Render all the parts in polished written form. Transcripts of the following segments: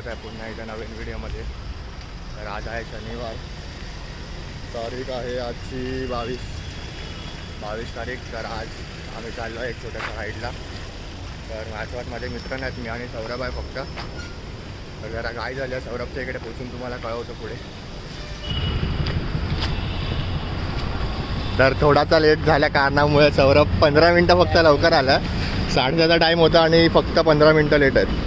स्वागत आहे पुन्हा एका नवीन व्हिडिओमध्ये. तर आज आहे शनिवार, तारीख आहे आजची 22 तारीख. तर आज आम्ही चाललो आहे एक छोट्याशा राईडला. तर माझ्यासोबत माझे मित्र नाहीत, मी आणि सौरभ आहे फक्त. तर जरा काय झालं, सौरभच्या इकडे पोचून तुम्हाला कळवतो पुढे. तर थोडासा लेट झाल्या कारणामुळे सौरभ 15 मिनटं फक्त लवकर आला. 7:30चा टाईम होता आणि फक्त 15 मिनटं लेट आहेत.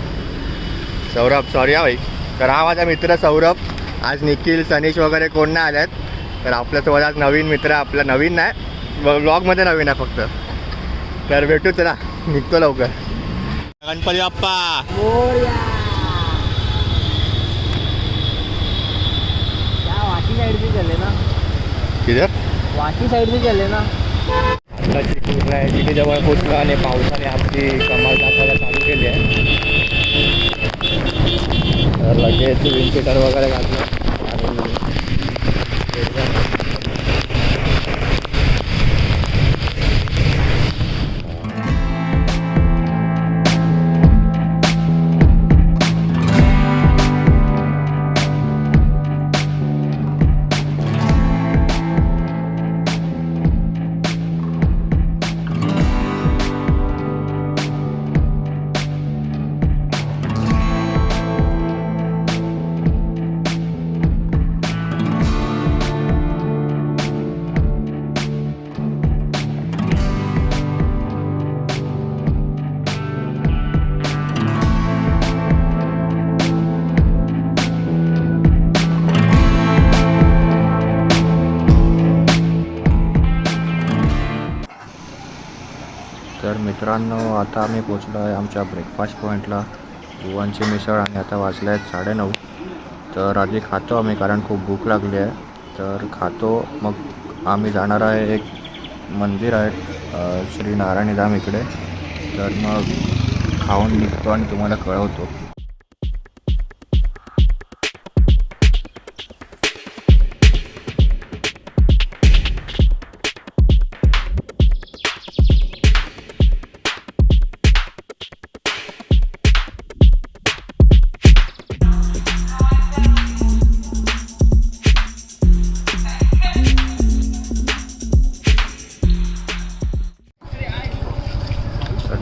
सौरभ सॉरी हा भाई. तर हा माझा मित्र सौरभ. आज निखिल सनीश वगैरे कोण नाही आल्यात. तर आपल्यासोबत आज नवीन मित्र, आपला नवीन नाही ब्लॉगमध्ये नवीन आहे फक्त. तर भेटू, चला निघतो लवकर. गणपती बाप्पा वाशी साइड भी चले ना, किधर वाशी साइड भी चले ना. आता चिखली आहे, तिथे जवळ पोचलो आणि पावसाने आमची कमाल दाखवायला चालू केली आहे. तर लगेच विंडशीटर वगैरे घातलं आणि तर मित्रांनो, आता आम्ही पोचलो आहे आमच्या ब्रेकफास्ट पॉईंटला. बुवांची मिसळ आणि आता वाजले आहेत 9:30. तर आधी खातो आम्ही, कारण खूप भूक लागली आहे. तर खातो, मग आम्ही जाणार आहे, एक मंदिर आहे श्री नारायणी धाम इकडे. तर मग खाऊन निघतो आणि तुम्हाला कळवतो.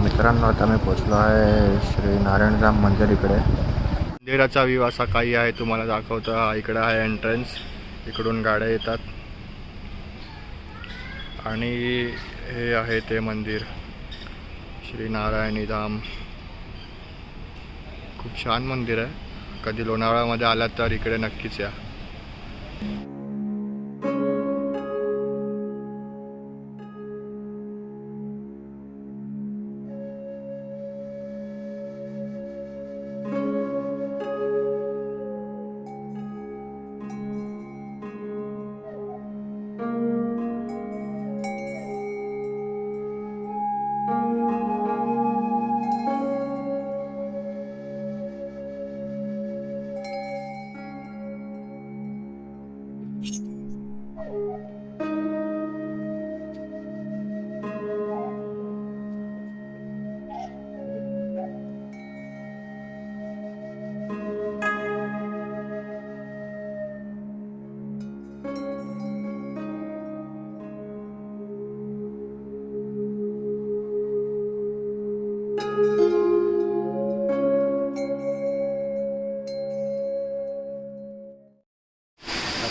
मित्रांनो, आता मी पोचलो आहे श्री नारायणधाम मंदिर इकडे. मंदिराचा व्ह्यू असा काही आहे, तुम्हाला दाखवतो. इकडे आहे एंट्रन्स, इकडून गाड्या येतात आणि हे आहे ते मंदिर श्री नारायणी धाम. खूप छान मंदिर आहे. कधी लोणावळ्यामध्ये आलात तर इकडे नक्कीच या.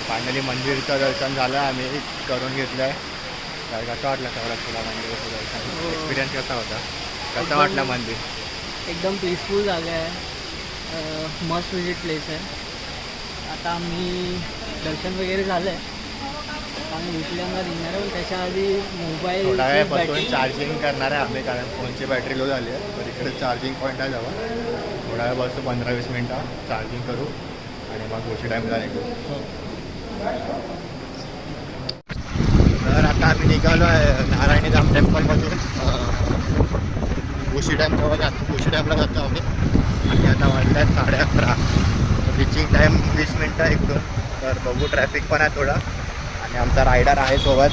फायनली मंदिरचं दर्शन झालं, आम्ही करून घेतलं आहे. तर कसं वाटलं सगळं तुला मंदिराचं दर्शन? एक्सपिरियन्स कसा होता? कसं वाटलं मंदिर? एकदम पीसफुल जागा आहे, मस्त विजिट प्लेस आहे. आता आम्ही दर्शन वगैरे झालं आहे, आम्ही दुसऱ्यांदा निघणार आहे. पण त्याच्या आधी मोबाईल थोडा वेळापासून चार्जिंग करणार आहे आम्ही, कारण फोनची बॅटरी लो झाली आहे. तर इकडे चार्जिंग पॉईंट आहे जवळ. थोडा वेळ बसतो, 15-20 मिनटं चार्जिंग करू आणि मग गोष्टी टाईमला निघू. तर आता आम्ही निघालो आहे नारायणी धाम टेम्पलमधून. उशी डॅमजवळ जातो, उशी डॅमला जातो आम्ही. आणि आता वाजले आहेत 11:30. रिचिंग टाईम 20 मिनटं इकडून. तर बघू, ट्रॅफिक पण आहे थोडा. आणि आमचा रायडर आहे सोबत,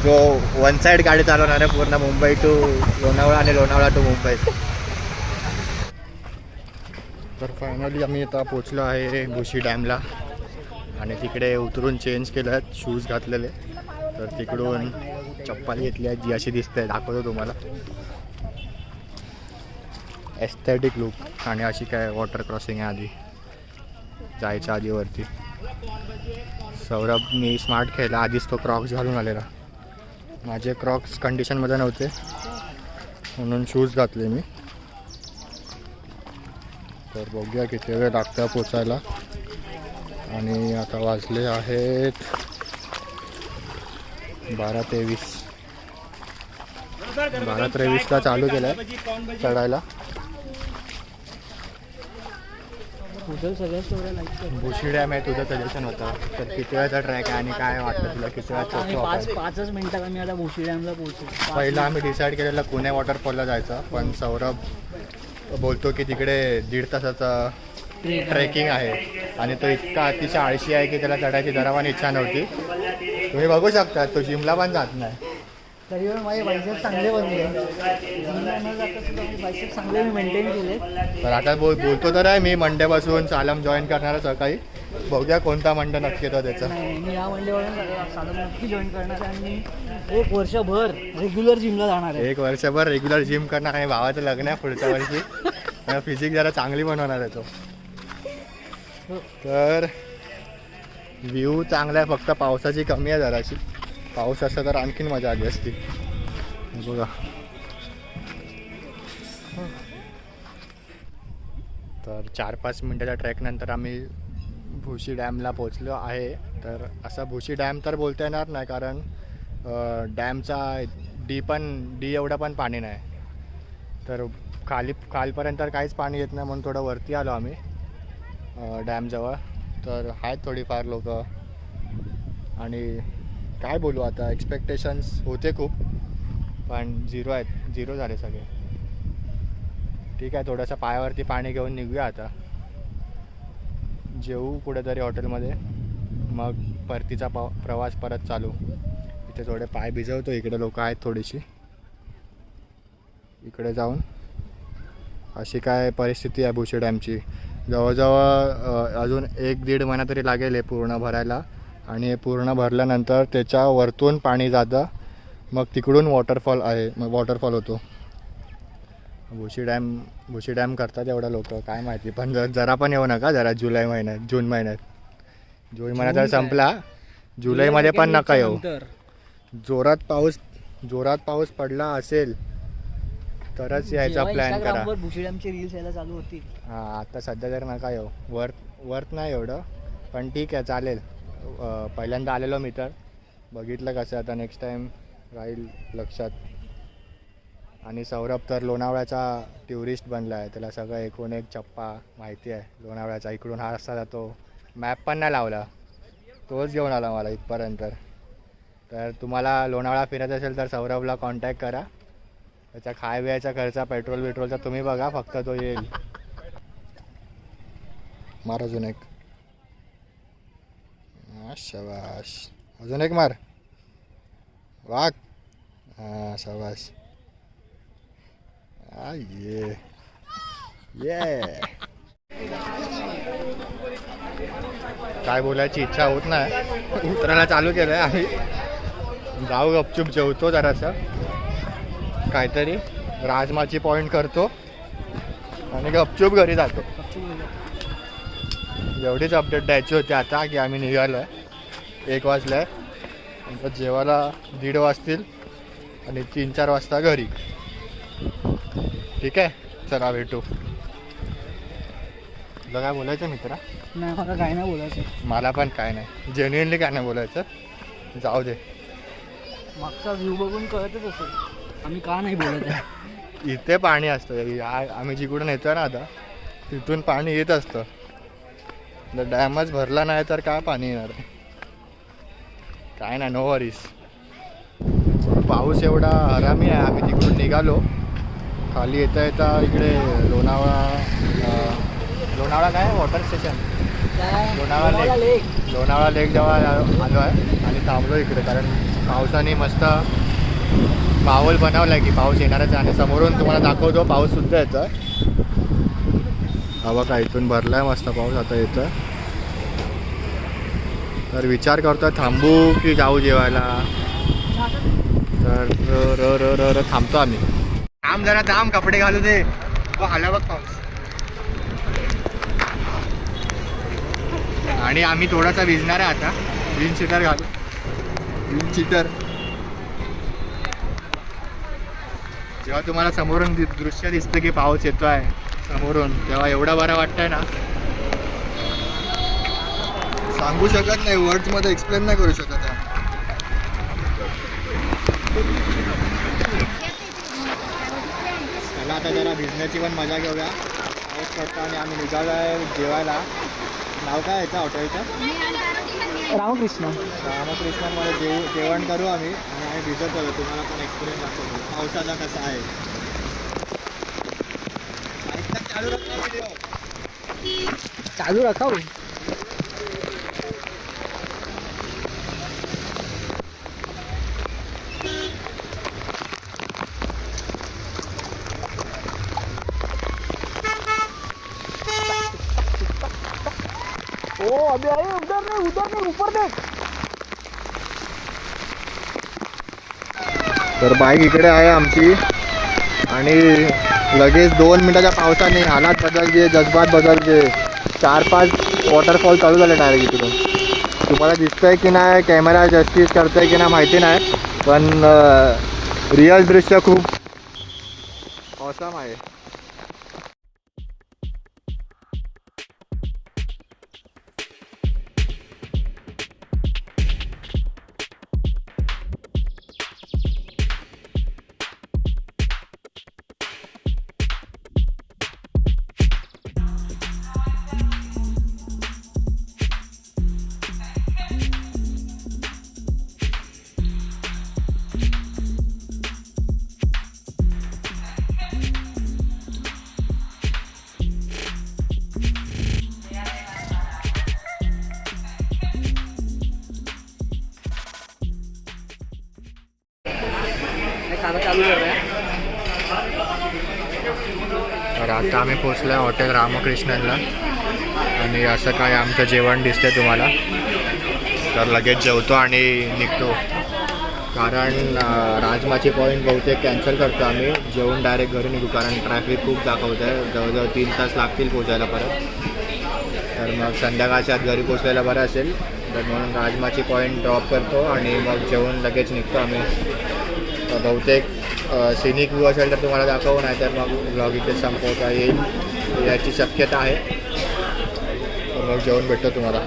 जो वन साईड गाडी चालवणार आहे पूर्ण मुंबई टू लोणावळा आणि लोणावळा टू मुंबई. तर फायनली आम्ही आता पोचलो आहे भुशी डॅमला आणि तिकडे उतरून चेंज केलं आहेत, शूज घातलेले. तर तिकडून चप्पल घेतली आहे जी अशी दिसते, दाखवतो तुम्हाला. Aesthetic look. आणि अशी काय वॉटर क्रॉसिंग आहे आधी जायच्या आधी वरती. सौरभनी स्मार्ट खेळला, आधीच तो क्रॉक्स घालून आलेला. माझे क्रॉक्स कंडिशनमध्ये नव्हते म्हणून शूज घातले मी. तर बघूया किती वेळ लागतं पोचायला. आणि आता वाजले आहेत 12:23. 12:23ला चालू केलं आहे चढायला. सगळ्या स्टोऱ्या लाईक कर. भुशी डॅम आहे, तुझं सजेशन होतं. तर किती वेळाचा ट्रॅक आहे आणि काय वाटतं तुला, किती वेळात आम्ही पोहोचू आपण? 5च मिनिटात आम्ही आता भोशी डॅमला पोहोचू. पहिला आम्ही डिसाईड केलेलं पुणे वॉटरफॉलला जायचं, पण सौरभ बोलतो की तिकडे 1.5 तासाचा ट्रेकिंग आहे आणि तो इतका अतिशय आळशी आहे की त्याला चढायची जरावानी इच्छा नव्हती. तुम्ही बघू शकता तो जिमला पण जात नाही. तरी पण माझे बायसेप चांगले बनले. जिमला न जाता सुद्धा माझे बायसेप चांगले मी मेंटेन केले. तर आता बोलतो तर आहे मी मंडेपासून सालम जॉईन करणार सकाळी. बघूया कोणता मंडे नक्की येतो त्याचा. नाही, मी या मंडेवरून साधं नक्की जॉईन करणार आहे आणि 1 वर्षभर रेग्युलर जिमला जाणार आहे. 1 वर्षभर रेग्युलर जिम करणार आहे. भावाचं लग्न आहे पुढच्या वर्षी. फिजिक जरा चांगली बनवणार आहे तो. तर व्ह्यू चांगला आहे, फक्त पावसाची कमी आहे जराशी. पाऊस असता तर आणखीन मजा आली असती. बघा तर 4-5 मिनटाच्या ट्रॅकनंतर आम्ही भुशी डॅमला पोचलो आहे. तर असा भुशी डॅम तर बोलता येणार नाही, कारण डॅमचा डी एवढं पण पाणी नाही. तर खालपर्यंत काहीच पाणी येत नाही, म्हणून थोडं वरती आलो आम्ही डॅमजवळ. तर आहेत थोडीफार लोक. आणि काय बोलू आता, एक्सपेक्टेशन्स होते खूप, पण झिरो झाले सगळे. ठीक आहे, थोडंसं पायावरती पाणी घेऊन निघूया आता. जेवू कुठेतरी हॉटेलमध्ये, मग परतीचा प्रवास परत चालू. इथे थोडे पाय भिजवतो. इकडे लोक आहेत थोडीशी. इकडे जाऊन अशी काय परिस्थिती आहे भुशी डॅमची. जवळजवळ अजून 1-1.5 महिना तरी लागेल हे पूर्ण भरायला. आणि हे पूर्ण भरल्यानंतर त्याच्या वरतून पाणी जातं, मग तिकडून वॉटरफॉल आहे, मग वॉटरफॉल होतो. भुशी डॅम करतात एवढं लोक, काय माहिती. पण जरा पण येऊ नका जरा जून महिन्यात जर संपला, जुलैमध्ये पण नका येऊ. जोरात पाऊस पडला असेल तरच यायचा प्लॅन करा. भुशी डॅमची रील्स यायला चालू होती. हां, आता सध्या तर नका येऊ. वर्थ नाही एवढं, पण ठीक आहे चालेल. पहिल्यांदा आलेलो मी तर बघितलं कसं. आता नेक्स्ट टाईम राहील लक्षात. आणि सौरभ तर लोणावळ्याचा टुरिस्ट बनला आहे. त्याला सगळं एकूण एक चप्पा माहिती आहे लोणावळ्याचा. इकडून हा रस्ता जातो. मॅप पण नाही लावला, तोच घेऊन आला मला इथपर्यंत. तर तुम्हाला लोणावळा फिरायचं असेल तर सौरभला कॉन्टॅक्ट करा. त्याचा खाय बियाचा खर्च, पेट्रोलचा तुम्ही बघा, फक्त तो येईल. मार अजून एक. शाबाश, अजून एक मार. वाघ. हां शाबाश. ये काय बोलायची इच्छा होत नाही. उतरायला चालू केलं आहे आम्ही. जाऊ गपचूप जेवतो जरासं काहीतरी, राजमाची पॉईंट करतो आणि गपचूप घरी जातो. एवढीच अपडेट द्यायची होती आता की आम्ही निघालो आहे. 1 वाजलं आहे. नंतर जेवायला 1:30 वाजतील आणि 3-4 वाजता घरी. ठीक आहे, चला भेटू. तुला काय बोलायचं मित्रा? नाही, मला काय नाही बोलायचं. मला पण काय नाही, जेन्युइनली काय नाही बोलायचं. जाऊ दे. मागचा व्ह्यू बघून कळतच असेल आम्ही का नाही बोलत आहे. इथे पाणी असतं. आम्ही जिकडून येतो ना आता, तिथून पाणी येत असतं. जर डॅमच भरला नाही तर काय पाणी येणार आहे. काय नाही, नो वरीज. पाऊस एवढा हरामी आहे. आम्ही तिकडून निघालो. खाली येता इकडे लोणावळा काय वॉटर स्टेशन, लोणावळा लेक जवळ आलो आहे आणि थांबलो इकडे. कारण पावसाने मस्त माहोल बनवला आहे की पाऊस येणारच आहे. आणि समोरून तुम्हाला दाखवतो पाऊससुद्धा येतो. हवा का इथून भरलाय मस्त पाऊस आता येतं. तर विचार करतो थांबू की जाऊ जेवायला. तर र थांबतो आम्ही. थांब जरा थांब, कपडे घालू दे. आला बघ पाऊस. आणि आम्ही थोडासा भिजणार आहे आता. विंड शीटर घालू. Wind cheater. जेव्हा तुम्हाला समोरून दृश्य दिसतं की पाऊस येतो आहे समोरून, तेव्हा एवढा बरं वाटतंय ना, सांगू शकत नाही, वर्ड्समध्ये एक्सप्लेन नाही करू शकत आहे. चला आता जरा भिजण्याची पण मजा घेऊया. पाऊस पडतो आणि आम्ही निघालो आहे जेवायला. नाव काय याचं हॉटेलचं? रामकृष्ण. रामकृष्णामध्ये जेवण करू आम्ही. आणि आम्ही भिजत आलो, तुम्हाला पण एक्सपिरियन्स दाखवतो पावसाचा कसा आहे. चालू रखा हो. ओ अभी आए, उधर नहीं ऊपर देख. तर बाईक इकडे आहे आमची आणि लगेच 2 मिनिटाच्या पावसाने हालात बदलते, जज्बात बदलते. 4-5 वॉटरफॉल चालू झाले डायरेक्ट इकडून. तुम्हाला दिसतंय की नाही, कॅमेरा जस्टिस करतोय की नाही माहिती नाही, पण रिअल दृश्य खूप ऑसम आहे. तर आता आम्ही पोचलो आहे हॉटेल रामकृष्णनला. आणि असं काय आमचं जेवण दिसतंय तुम्हाला. तर लगेच जेवतो आणि निघतो, कारण राजमाची पॉईंट बहुतेक कॅन्सल करतो आम्ही. जेवून डायरेक्ट घरी निघू, कारण ट्रॅफिक खूप दाखवतं आहे. जवळजवळ 3 तास लागतील पोचायला परत. तर मग संध्याकाळच्या आत घरी पोचलेला बरं असेल. तर म्हणून राजमाची पॉईंट ड्रॉप करतो आणि मग जेवून लगेच निघतो आम्ही. बहुतेक सिनिक व्ह्यू असेल तर तुम्हाला दाखवू, नाही तर मग ब्लॉग इथे संपवता येईल याची शक्यता आहे. तर मग जेवण भेटतो तुम्हाला.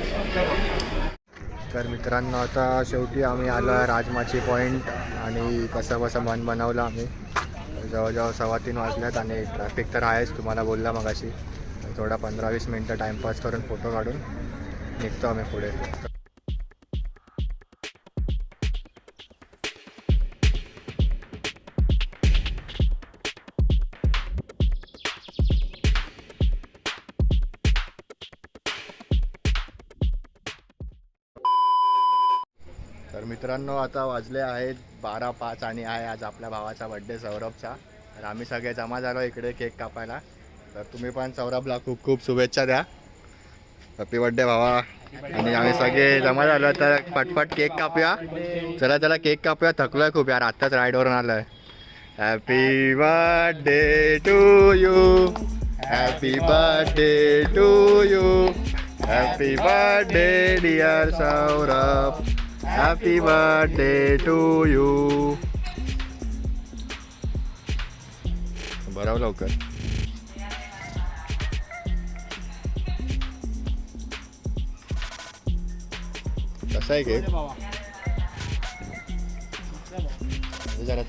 तर मित्रांनो, आता शेवटी आम्ही आलो आहे राजमाची पॉईंट. आणि कसं कसं मन बनवलं आम्ही. जवळजवळ 3:15 वाजल्यात आणि ट्रॅफिक तर आहेच, तुम्हाला बोलला मगाशी. थोडा 15-20 मिनटं टाईमपास करून फोटो काढून निघतो आम्ही पुढे. तर मित्रांनो, आता वाजले आहेत 12:05 आणि आहे आज आपल्या भावाचा बड्डे सौरभचा. तर आम्ही सगळे जमा झालो इकडे केक कापायला. तर तुम्ही पण सौरभला खूप खूप शुभेच्छा द्या. हॅपी बड्डे भावा. आणि आम्ही सगळे जमा झालो, तर पटपट केक कापूया. चला केक कापूया. थकलोय खूप यार, आत्ताच राईडवरून आलोय. Happy birthday to you, happy birthday to you, happy birthday dear Saurabh, happy birthday to you. बरं लवकर. कसा आहे केक? जरा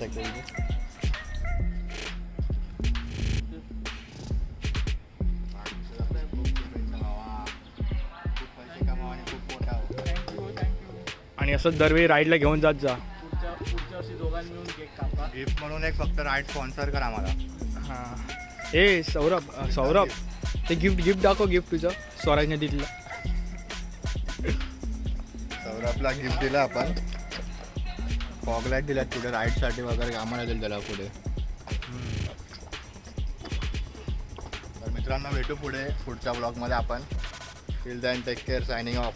आणि असं दरवेळी राईडला घेऊन जात जा. पुढच्या वर्षी दोघांनी मिळून केक कापा. गिफ्ट म्हणून एक फक्त राईड स्पॉन्सर कर आम्हाला. हां. ए सौरभ ते गिफ्ट दाखव. गिफ्ट तुझं स्वराजने दिलं. सौरभला गिफ्ट दिलं आपण. फॉगलाईट दिल्यात पुढे राईडसाठी वगैरे, आम्हाला दिलं त्याला पुढे. तर मित्रांनो भेटू पुढच्या ब्लॉगमध्ये आपण. Till then take care, signing of.